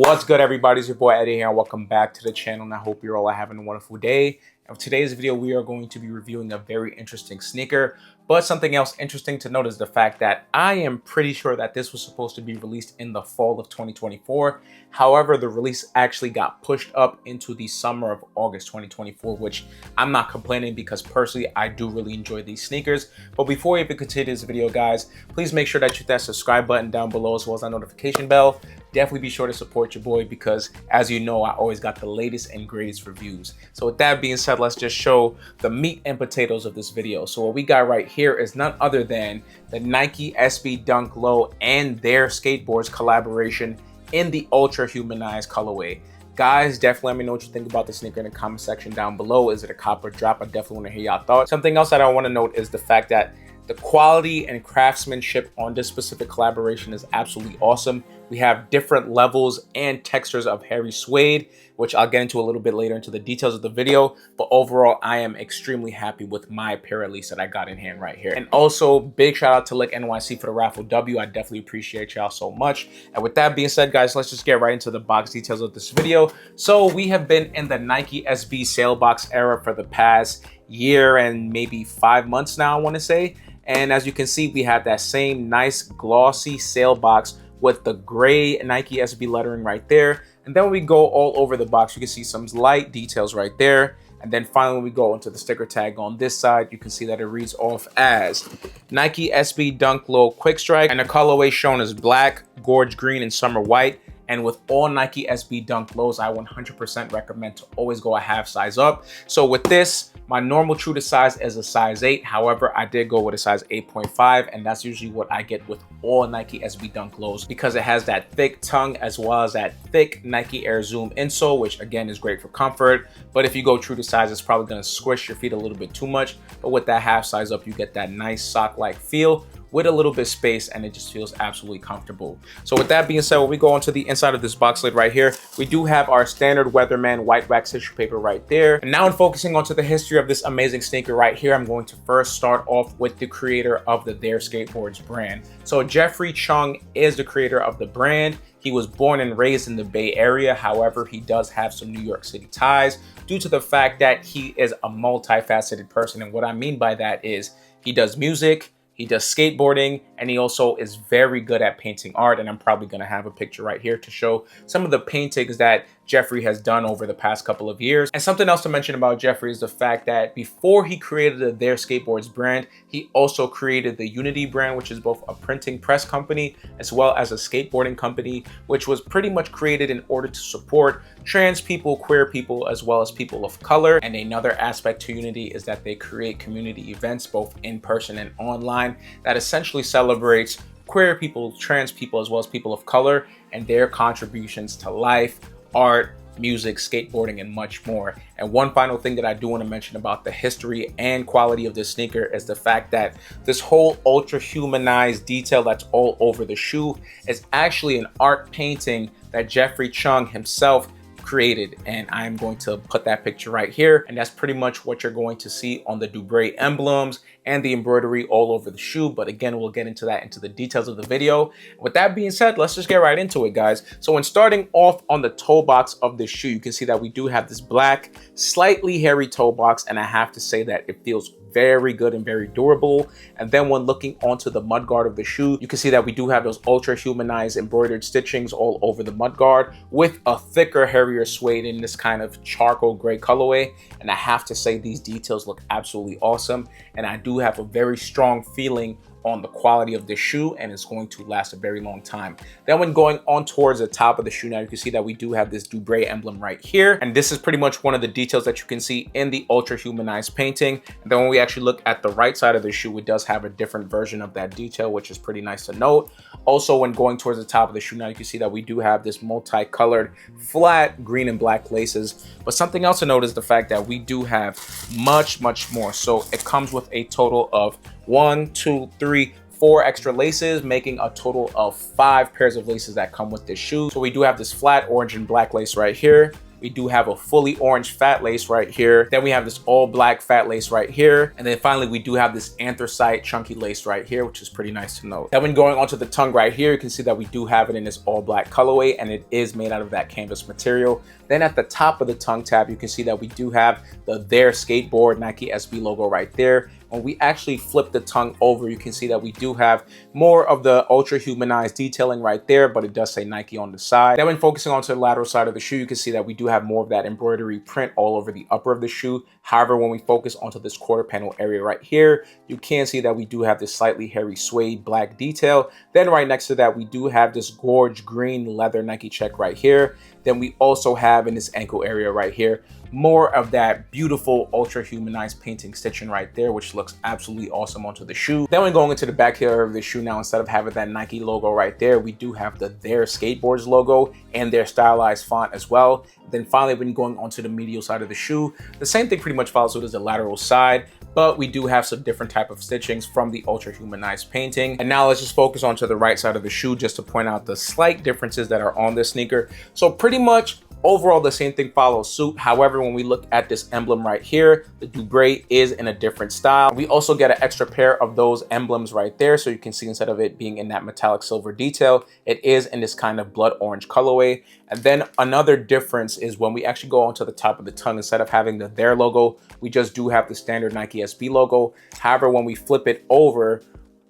What's good, everybody? It's your boy Eddie here, and welcome back to the channel. And I hope you're all having a wonderful day. And for today's video, we are going to be reviewing a very interesting sneaker. But something else interesting to note is the fact that I am pretty sure that this was supposed to be released in the fall of 2024. However, the release actually got pushed up into the summer of August 2024, which I'm not complaining because personally, I do really enjoy these sneakers. But before we even continue this video, guys, please make sure that you hit that subscribe button down below as well as that notification bell. Definitely be sure to support your boy because, as you know, I always got the latest and greatest reviews. So with that being said, let's just show the meat and potatoes of this video. So what we got right here is none other than the Nike SB Dunk Low and There Skateboards collaboration in the Ultra Humanized colorway. Guys, definitely let me know what you think about the sneaker in the comment section down below. Is it a cop or drop? I definitely want to hear y'all thoughts. Something else that I want to note is the fact that the quality and craftsmanship on this specific collaboration is absolutely awesome. We have different levels and textures of hairy suede, which I'll get into a little bit later into the details of the video. But overall, I am extremely happy with my pair, at least, that I got in hand right here. And also, big shout out to Lick NYC for the raffle W. I definitely appreciate y'all so much. And with that being said, guys, let's just get right into the box details of this video. So we have been in the Nike SB sale box era for the past year and maybe 5 months now, I want to say. And as you can see, we have that same nice glossy sale box with the gray Nike SB lettering right there. And then when we go all over the box, you can see some light details right there. And then finally, when we go into the sticker tag on this side, you can see that it reads off as Nike SB Dunk Low Quick Strike. And the colorway shown is black, gorge green, and summer white. And with all Nike SB Dunk Lows, I 100% recommend to always go a half size up. So with this, my normal true to size is a size 8. However, I did go with a size 8.5, and that's usually what I get with all Nike SB Dunk Lows because it has that thick tongue as well as that thick Nike Air Zoom insole, which again is great for comfort. But if you go true to size, it's probably gonna squish your feet a little bit too much. But with that half size up, you get that nice sock-like feel with a little bit of space, and it just feels absolutely comfortable. So with that being said, when we go onto the inside of this box lid right here, we do have our standard Weatherman white wax tissue paper right there. And now in focusing onto the history of this amazing sneaker right here, I'm going to first start off with the creator of the There Skateboards brand. So Jeffrey Chung is the creator of the brand. He was born and raised in the Bay Area. However, he does have some New York City ties due to the fact that he is a multifaceted person. And what I mean by that is he does music, he does skateboarding, and he also is very good at painting art. And I'm probably gonna have a picture right here to show some of the paintings that Jeffrey has done over the past couple of years. And something else to mention about Jeffrey is the fact that before he created the There Skateboards brand, he also created the Unity brand, which is both a printing press company as well as a skateboarding company, which was pretty much created in order to support trans people, queer people, as well as people of color. And another aspect to Unity is that they create community events, both in person and online, that essentially celebrates queer people, trans people, as well as people of color and their contributions to life, art, music, skateboarding, and much more. And one final thing that I do want to mention about the history and quality of this sneaker is the fact that this whole ultra humanized detail that's all over the shoe is actually an art painting that Jeffrey Chung himself created, and I'm going to put that picture right here, and that's pretty much what you're going to see on the Dubré emblems and the embroidery all over the shoe. But again, we'll get into that into the details of the video. With that being said, let's just get right into it, guys. So when starting off on the toe box of the shoe, you can see that we do have this black, slightly hairy toe box, and I have to say that it feels very good and very durable. And then when looking onto the mudguard of the shoe, you can see that we do have those ultra humanized embroidered stitchings all over the mudguard with a thicker, hairier suede in this kind of charcoal gray colorway. And I have to say these details look absolutely awesome. And I do have a very strong feeling on the quality of this shoe, and it's going to last a very long time. Then when going on towards the top of the shoe, now you can see that we do have this Dubré emblem right here, and this is pretty much one of the details that you can see in the ultra humanized painting. And then when we actually look at the right side of the shoe, it does have a different version of that detail, which is pretty nice to note. Also, when going towards the top of the shoe, now you can see that we do have this multicolored flat green and black laces. But something else to note is the fact that we do have much more. So it comes with a total of 1, 2, 3, 4 extra laces, making a total of 5 pairs of laces that come with this shoe. So we do have this flat orange and black lace right here. We do have a fully orange fat lace right here. Then we have this all black fat lace right here. And then finally, we do have this anthracite chunky lace right here, which is pretty nice to note. Then when going onto the tongue right here, you can see that we do have it in this all black colorway, and it is made out of that canvas material. Then at the top of the tongue tab, you can see that we do have the There Skateboard Nike SB logo right there. When we actually flip the tongue over, you can see that we do have more of the Ultra Humanized detailing right there, but it does say Nike on the side. Then when focusing onto the lateral side of the shoe, you can see that we do have more of that embroidery print all over the upper of the shoe. However, when we focus onto this quarter panel area right here, you can see that we do have this slightly hairy suede black detail. Then right next to that, we do have this gorge green leather Nike check right here. Then we also have in this ankle area right here, more of that beautiful Ultra Humanized painting stitching right there, which looks absolutely awesome onto the shoe. Then when going into the back here of the shoe now, instead of having that Nike logo right there, we do have the There Skateboards logo and their stylized font as well. Then finally, when going onto the medial side of the shoe, the same thing pretty much follows suit as the lateral side, but we do have some different type of stitchings from the Ultra Humanized painting. And now let's just focus onto the right side of the shoe just to point out the slight differences that are on this sneaker. So pretty much overall, the same thing follows suit. However, when we look at this emblem right here, the Dubré is in a different style. We also get an extra pair of those emblems right there. So you can see instead of it being in that metallic silver detail, it is in this kind of blood orange colorway. And then another difference is when we actually go onto the top of the tongue, instead of having the There logo, we just do have the standard Nike SB logo. However, when we flip it over,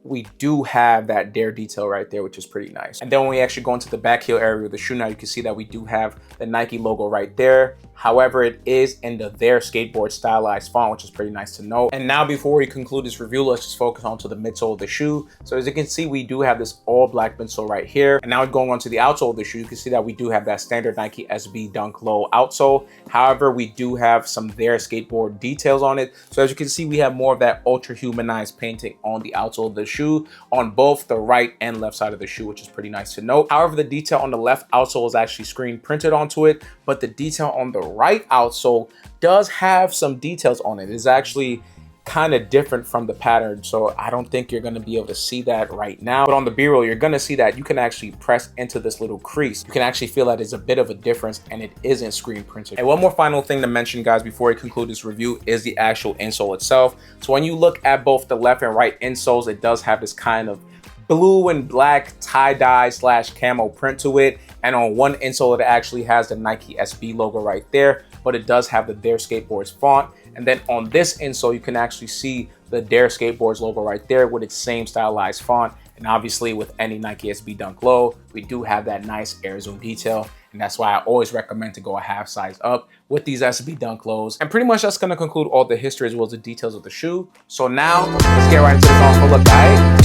we do have that There detail right there, which is pretty nice. And then when we actually go into the back heel area of the shoe now, you can see that we do have the Nike logo right there. However, it is in the There Skateboard stylized font, which is pretty nice to know. And now before we conclude this review, let's just focus onto the midsole of the shoe. So as you can see, we do have this all black midsole right here. And now going on to the outsole of the shoe, you can see that we do have that standard Nike SB Dunk Low outsole. However, we do have some There Skateboard details on it. So as you can see, we have more of that Ultra Humanized painting on the outsole of the shoe on both the right and left side of the shoe, which is pretty nice to note. However, the detail on the left outsole is actually screen printed onto it, but the detail on the right outsole does have some details on it. It's actually kind of different from the pattern, so I don't think you're going to be able to see that right now, but on the B-roll you're going to see that you can actually press into this little crease. You can actually feel that it's a bit of a difference, and it isn't screen printed. And one more final thing to mention, guys, before I conclude this review is the actual insole itself. So when you look at both the left and right insoles, it does have this kind of blue and black tie-dye / camo print to it, and on one insole it actually has the Nike SB logo right there, but it does have the There Skateboards font. And then on this insole you can actually see the There Skateboards logo right there with its same stylized font. And obviously with any Nike SB Dunk Low, we do have that nice air zoom detail, and that's why I always recommend to go a half size up with these SB Dunk Lows. And pretty much that's going to conclude all the history as well as the details of the shoe. So now let's get right into this on full look, guys.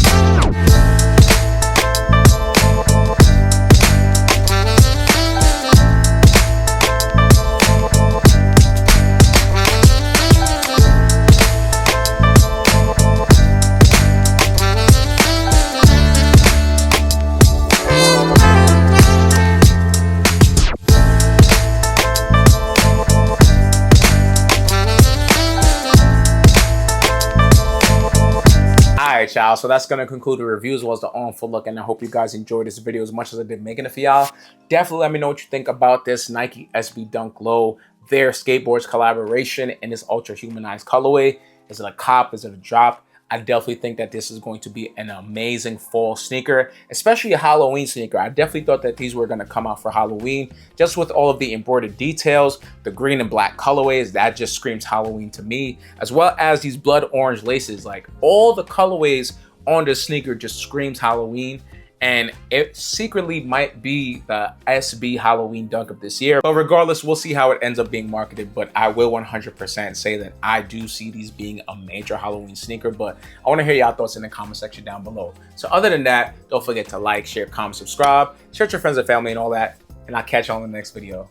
Alright, y'all, so that's gonna conclude the review as well as the on full look, and I hope you guys enjoyed this video as much as I did making it for y'all. Definitely let me know what you think about this Nike SB Dunk Low There Skateboards collaboration in this Ultra Humanized colorway. Is it a cop? Is it a drop? I definitely think that this is going to be an amazing fall sneaker, especially a Halloween sneaker. I definitely thought that these were going to come out for Halloween, just with all of the embroidered details, the green and black colorways, that just screams Halloween to me, as well as these blood orange laces. Like, all the colorways on this sneaker just screams Halloween. And it secretly might be the SB Halloween dunk of this year. But regardless, we'll see how it ends up being marketed. But I will 100% say that I do see these being a major Halloween sneaker. But I want to hear y'all thoughts in the comment section down below. So other than that, don't forget to like, share, comment, subscribe, share with your friends and family and all that. And I'll catch you on the next video.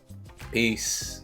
Peace.